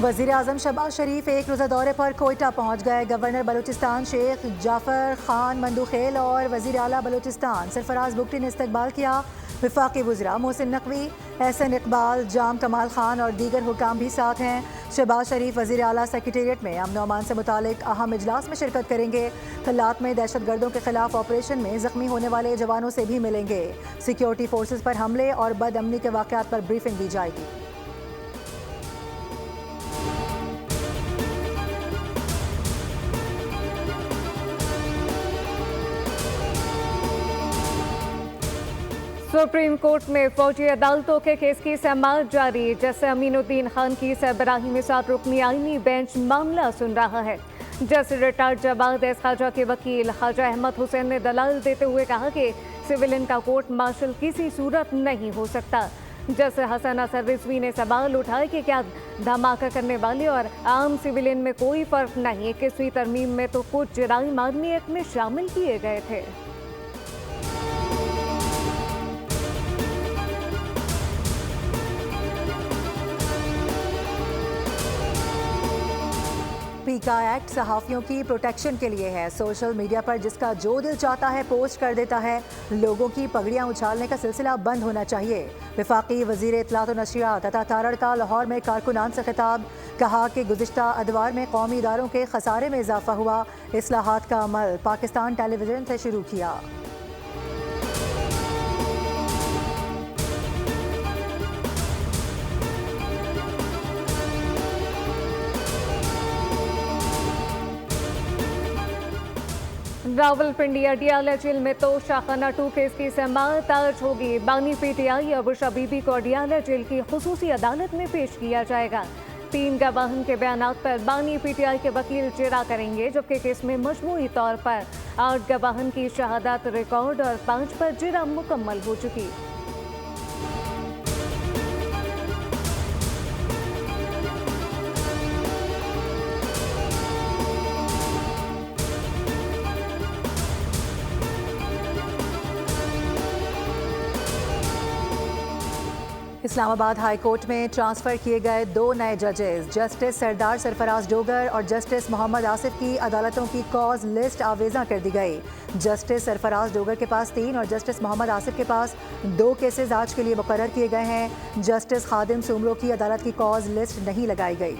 वज़ीर आज़म शहबाज शरीफ एक रोज़ा दौरे पर कोयटा पहुँच गए। गवर्नर बलूचिस्तान शेख जाफ़र खान मंदूखेल और वज़ीर आला बलूचिस्तान सरफराज बुगटी ने इस्तकबाल किया। वफाकी वज़रा मोहसिन नकवी, एहसन इकबाल, जाम कमाल खान और दीगर हुकाम भी साथ हैं। शहबाज शरीफ वज़ीर आला सेक्रेटेरिएट में अमन अमान से मुतालिक अहम इजलास में शिरकत करेंगे। कल्लात में दहशत गर्दों के खिलाफ ऑपरेशन में जख्मी होने वाले जवानों से भी मिलेंगे। सिक्योरिटी फोर्सेज पर हमले और बदअमनी के वाक़यात पर ब्रीफिंग दी जाएगी। सुप्रीम कोर्ट में फौजी अदालतों के केस की समाअत जारी। जैसे अमीनुद्दीन खान की सरबराही में 7 रुकनी आईनी बेंच मामला सुन रहा है। जैसे रिटायर्ड जवाद एस खाजा के वकील ख्वाजा अहमद हुसैन ने दलाल देते हुए कहा कि सिविलियन का कोर्ट मार्शल किसी सूरत नहीं हो सकता। जैसे हसन असर रिजवी ने सवाल उठाया कि क्या धमाका करने वाले और आम सिविलियन में कोई फर्क नहीं। 21वीं तरमीम में तो कुछ जराइम आदमी एक्ट में शामिल किए गए थे। पीका एक्ट सहाफ़ियों की प्रोटेक्शन के लिए है। सोशल मीडिया पर जिसका जो दिल चाहता है पोस्ट कर देता है। लोगों की पगड़ियां उछालने का सिलसिला बंद होना चाहिए। वफाकी वज़ीर इत्तलात व नशरियात अता तारड़ का लाहौर में कारकुनान से खिताब। कहा कि गुज़िश्ता अदवार में कौमी इदारों के खसारे में इजाफा हुआ। इस्लाहात का अमल पाकिस्तान टेलीविजन से शुरू किया। रावलपिंडी अडियाला जेल में तो शाखाना 2 केस की समाअत आज होगी। बानी पीटीआई अबुशा बीबी को अडियाला जेल की खुसूसी अदालत में पेश किया जाएगा। 3 गवाहन के बयानात पर बानी पीटीआई के वकील जिरा करेंगे, जबकि केस में मजमूई तौर पर 8 गवाहन की शहादत रिकॉर्ड और 5 पर जिरा मुकम्मल हो चुकी। इस्लामाबाद हाई कोर्ट में ट्रांसफ़र किए गए 2 नए जजेस जस्टिस सरदार सरफराज डोगर और जस्टिस मोहम्मद आसिफ की अदालतों की कॉज लिस्ट आवेज़ा कर दी गई। जस्टिस सरफराज डोगर के पास 3 और जस्टिस मोहम्मद आसिफ के पास 2 केसेस आज के लिए मुकर्रर किए गए हैं। जस्टिस खादिम सुमरो की अदालत की कॉज लिस्ट नहीं लगाई गई।